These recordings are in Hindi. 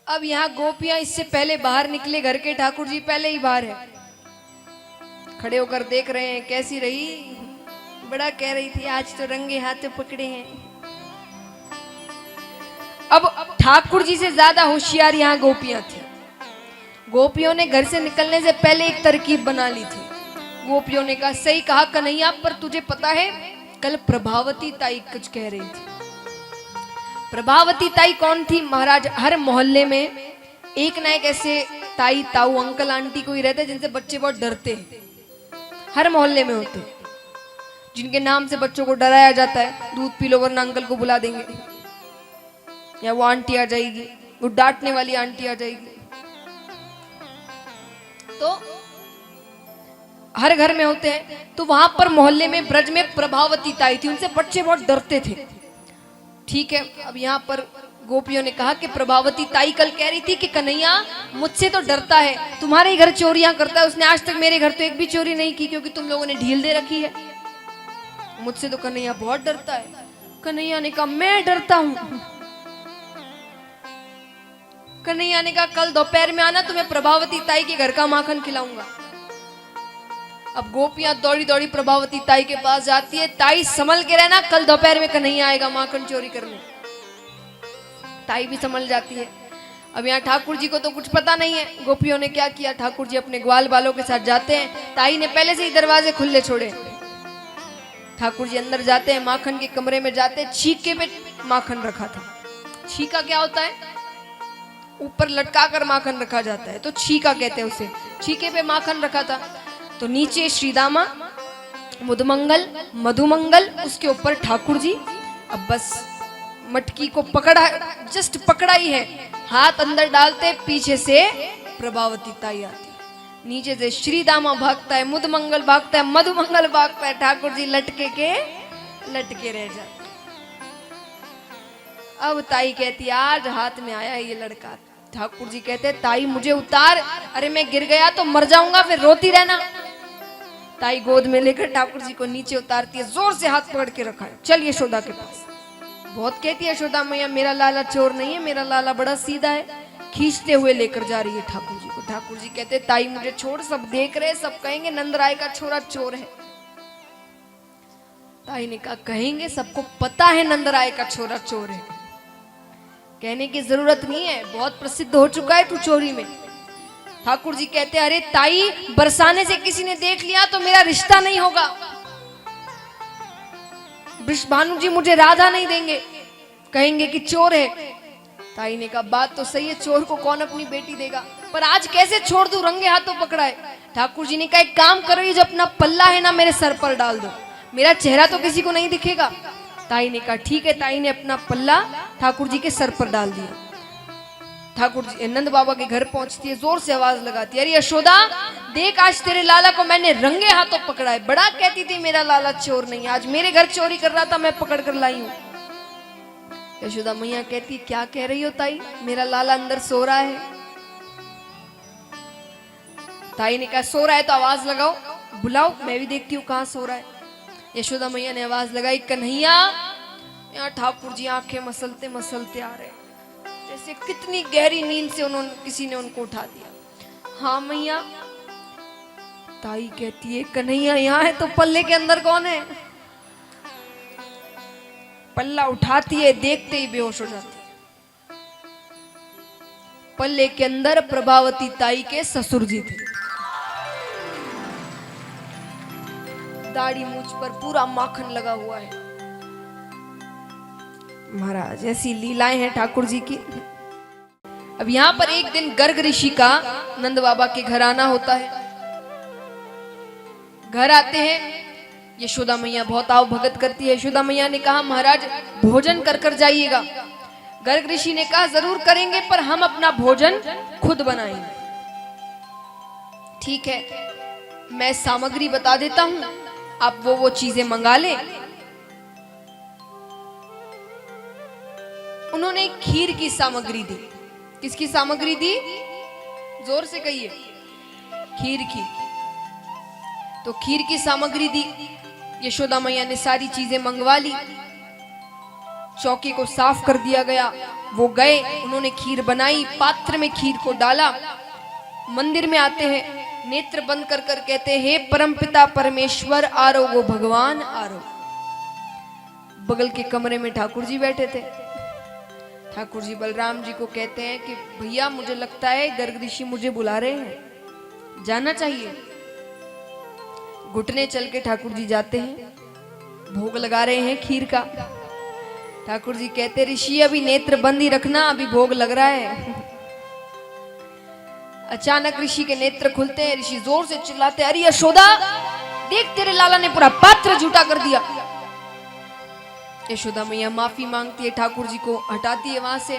अब यहाँ गोपियां इससे पहले बाहर निकले घर के, ठाकुर जी पहले ही बाहर है, खड़े होकर देख रहे हैं कैसी रही। बड़ा कह रही थी आज तो रंगे हाथ पकड़े हैं। अब ठाकुर जी से ज्यादा होशियार यहाँ गोपियां थी। गोपियों ने घर से निकलने से पहले एक तरकीब बना ली थी। गोपियों ने कहा सही कहा कन्हैया, पर तुझे पता है कल प्रभावती ताई कुछ कह रही थी। प्रभावती ताई कौन थी महाराज? हर मोहल्ले में एक ना एक ऐसे ताई ताऊ अंकल आंटी कोई रहते जिनसे बच्चे बहुत डरते हैं। हर मोहल्ले में होते, जिनके नाम से बच्चों को डराया जाता है। दूध पी लो वरना अंकल को बुला देंगे, या वो आंटी आ जाएगी, वो डांटने वाली आंटी आ जाएगी। तो हर घर में होते हैं। तो वहां पर मोहल्ले में ब्रज में प्रभावती ताई थी, उनसे बच्चे बहुत डरते थे। ठीक है, अब यहाँ पर गोपियों ने कहा कि प्रभावती ताई कल कह रही थी कि कन्हैया मुझसे तो डरता है, तुम्हारे घर चोरियां करता है, उसने आज तक मेरे घर तो एक भी चोरी नहीं की क्योंकि तुम लोगों ने ढील दे रखी है। मुझसे तो कन्हैया बहुत डरता है। कन्हैया ने कहा मैं डरता हूं? कन्हैया ने कहा कल दोपहर में आना, तुम्हें प्रभावती ताई के घर का माखन खिलाऊंगा। अब गोपियां दौड़ी दौड़ी प्रभावती ताई के पास जाती है। ताई संभल के रहना, कल दोपहर में कन्हैया आएगा माखन चोरी करने। ताई भी संभल जाती है। अब यहाँ ठाकुर जी को तो कुछ पता नहीं है। गोपियों ने क्या किया, ठाकुर जी अपने ग्वाल बालों के साथ जाते हैं। ताई ने पहले से ही दरवाजे खुले छोड़े। ठाकुर जी अंदर जाते हैं, माखन के कमरे में जाते हैं। छीके पे माखन रखा था। छीका क्या होता है? ऊपर लटका कर माखन रखा जाता है, तो छीका कहते हैं उसे। छीके पे माखन रखा था। तो नीचे श्रीदामा, मुदमंगल, मधुमंगल, उसके ऊपर ठाकुर जी। अब बस मटकी को पकड़ा, जस्ट पकड़ा ही है, हाथ अंदर डालते, पीछे से प्रभावती ताई आती, नीचे से श्रीदामा भागता है, मुदमंगल भागता है, मधुमंगल भागता है, ठाकुर जी लटके रह जाते। अब ताई कहती आज हाथ में आया ये लड़का। ठाकुर जी कहते ताई मुझे उतार, अरे मैं गिर गया तो मर जाऊंगा, फिर रोती रहना। ताई गोद में लेकर ठाकुर जी को नीचे उतारती है, जोर से हाथ पकड़ के रखा है, चल यशोदा के पास। बहुत कहती है यशोदा मैया मेरा लाला चोर नहीं है, मेरा लाला बड़ा सीधा है। खींचते हुए लेकर जा रही है ठाकुर जी को। ठाकुर जी कहते ताई मुझे छोड़, सब देख रहे, सब कहेंगे नंदराय का छोरा चोर है। ताई ने कहा कहेंगे, सबको पता है नंदराय का छोरा चोर है, कहने की जरूरत नहीं है, बहुत प्रसिद्ध हो चुका है तू चोरी में। ठाकुर जी कहते अरे ताई बरसाने से किसी ने देख लिया तो मेरा रिश्ता नहीं होगा, वृषभानु जी मुझे राधा नहीं देंगे, कहेंगे कि चोर है। ताई ने कहा बात तो सही है, चोर को कौन अपनी बेटी देगा, पर आज कैसे छोड़ दूं, रंगे हाथों पकड़ा है। ठाकुर जी ने कहा एक काम करो, ये जो अपना पल्ला है ना मेरे सर पर डाल दो, मेरा चेहरा तो किसी को नहीं दिखेगा। ताई ने कहा ठीक है। ताई ने अपना पल्ला ठाकुर जी के सर पर डाल दिया। ठाकुर जी नंद बाबा के घर पहुंचती है, जोर से आवाज लगाती है अरे यशोदा देख आज तेरे लाला को मैंने रंगे हाथों पकड़ा है, बड़ा कहती थी मेरा लाला चोर नहीं, आज मेरे घर चोरी कर रहा था, मैं पकड़ कर लाई हूं। यशोदा मैया कहती क्या कह रही हो ताई, मेरा लाला अंदर सो रहा है। ताई ने कहा सो रहा है तो आवाज लगाओ, बुलाओ, मैं भी देखती हूँ कहाँ सो रहा है। यशोदा मैया ने आवाज लगाई कन्हैया। यहाँ ठाकुर जी आंखें मसलते मसलते आ रहे, जैसे कितनी गहरी नींद से उन्होंने किसी ने उनको उठा दिया। हाँ मैया। ताई कहती है कन्हैया यहाँ है तो पल्ले के अंदर कौन है? पल्ला उठाती है, देखते ही बेहोश हो जाती है। पल्ले के अंदर प्रभावती ताई के ससुर जी थे। दाढ़ी मूंछ पर पूरा माखन लगा हुआ है। महाराज ऐसी लीलाएं हैं ठाकुर जी की। अब यहाँ पर एक दिन गर्ग ऋषि का नंद बाबा के घर आना होता है। घर आते हैं, यशोदा मैया बहुत आव भगत करती है। यशोदा मैया ने कहा महाराज भोजन कर कर जाइएगा। गर्ग ऋषि ने कहा जरूर करेंगे, पर हम अपना भोजन खुद बनाएंगे। ठीक है, मैं सामग्री बता देता हूं, आप वो चीजें मंगा ले। उन्होंने खीर की सामग्री दी। किसकी सामग्री दी? जोर से कहिए। खीर की। तो खीर की सामग्री दी। यशोदा मैया ने सारी चीजें मंगवा ली। चौकी को साफ कर दिया गया। वो गए, उन्होंने खीर बनाई, पात्र में खीर को डाला, मंदिर में आते हैं, नेत्र बंद कर कर कहते हैं, हे परमपिता परमेश्वर आरोगो भगवान आरो। बगल के कमरे में ठाकुर जी बैठे थे। ठाकुर जी बलराम जी को कहते हैं कि भैया मुझे लगता है गर्ग ऋषि मुझे बुला रहे हैं, जाना चाहिए। घुटने चल के ठाकुर जी जाते हैं, भोग लगा रहे हैं खीर का। ठाकुर जी कहते, ऋषि अभी नेत्र बंद ही रखना, अभी भोग लग रहा है। अचानक ऋषि के नेत्र खुलते हैं, ऋषि जोर से चिल्लाते, अरे यशोदा देख, तेरे लाला ने पूरा पात्र झूठा कर दिया। यशोदा मैया माफी मांगती है, ठाकुर जी को हटाती है वहां से।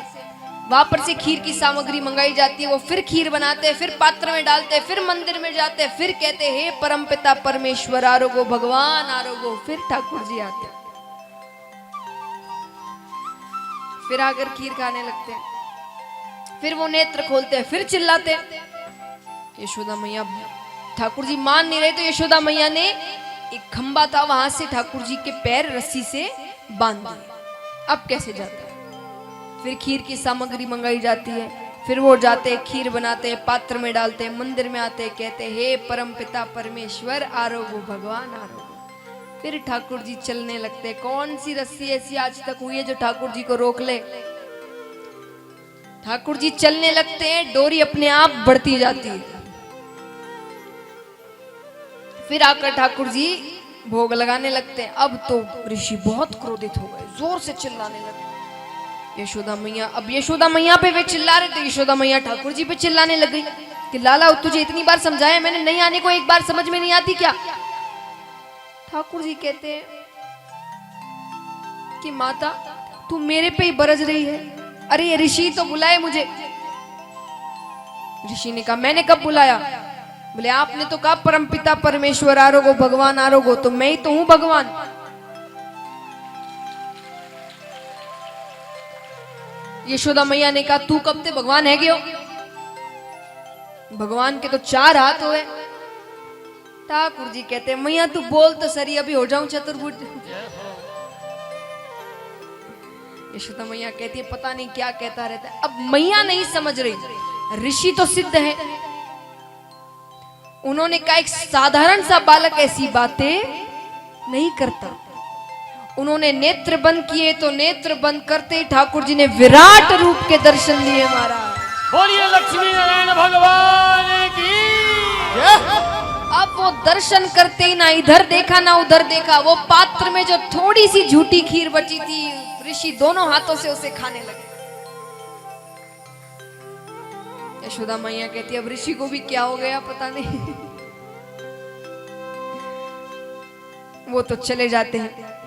वापस से खीर की सामग्री मंगाई जाती है, वो फिर खीर बनाते हैं, फिर पात्र में डालते हैं, फिर मंदिर में जाते हैं, फिर कहते हैं, हे परमपिता परमेश्वर आरोगो भगवान आरोगो। फिर ठाकुर जी आते हैं, फिर आकर खीर खाने लगते हैं, फिर वो नेत्र खोलते हैं, फिर चिल्लाते हैं। यशोदा मैया, ठाकुर जी मान नहीं रहे तो यशोदा मैया ने एक खंबा था, वहां से ठाकुर जी के पैर रस्सी से बांध दिए। अब कैसे जाते हैं? फिर खीर की सामग्री मंगाई जाती है, फिर वो जाते हैं, खीर बनाते हैं, पात्र में डालते हैं, मंदिर में आते हैं, कहते हैं, हे परमपिता परमेश्वर आरोगो भगवान आरोगो। फिर ठाकुर जी चलने लगते। कौन सी रस्सी ऐसी आज तक हुई है जो ठाकुर जी को रोक ले? ठाकुर जी चलने लगते हैं, डोरी अपने आप बढ़ती जाती है। फिर आकर ठाकुर जी भोग लगाने लगते हैं। अब तो ऋषि बहुत क्रोधित हो गए, जोर से चिल्लाने लगे। यशोदा मैया, अब यशोदा मैया पे वे चिल्ला रहे थे, यशोदा मैया ठाकुर जी पे चिल्लाने लग गई कि लाला तुझे इतनी बार समझाया मैंने, नहीं आने को एक बार समझ में नहीं आती क्या? ठाकुर जी कहते हैं कि माता तू मेरे पे ही बरस रही है। अरे ये ऋषि तो बुलाए मुझे। ऋषि ने कहा, मैंने कब बुलाया? बोले आपने तो कहा परमपिता परमेश्वर आरोगो भगवान आरोगो, तो मैं ही तो हूं भगवान। यशोदा मैया ने कहा, तू कब से भगवान है क्यों? भगवान के तो 4 हाथ हुए। ठाकुर जी कहते, मैया तू बोल तो सरी, अभी हो जाऊं चतुर्भुज। यशोदा मैया कहती है, पता नहीं क्या कहता रहता है। अब मैया नहीं समझ रही, ऋषि तो सिद्ध है। उन्होंने कहा एक साधारण सा बालक ऐसी बातें नहीं करता। उन्होंने नेत्र बंद किए तो नेत्र बंद करते ही ठाकुर जी ने विराट रूप के दर्शन दिए। महाराज बोलिए लक्ष्मी नारायण भगवान की। अब वो दर्शन करते ही ना इधर देखा ना उधर देखा, वो पात्र में जो थोड़ी सी झूठी खीर बची थी, ऋषि दोनों हाथों से उसे खाने लगे। यशोदा मैया कहती है, अब ऋषि को भी क्या हो गया पता नहीं। वो तो चले जाते हैं।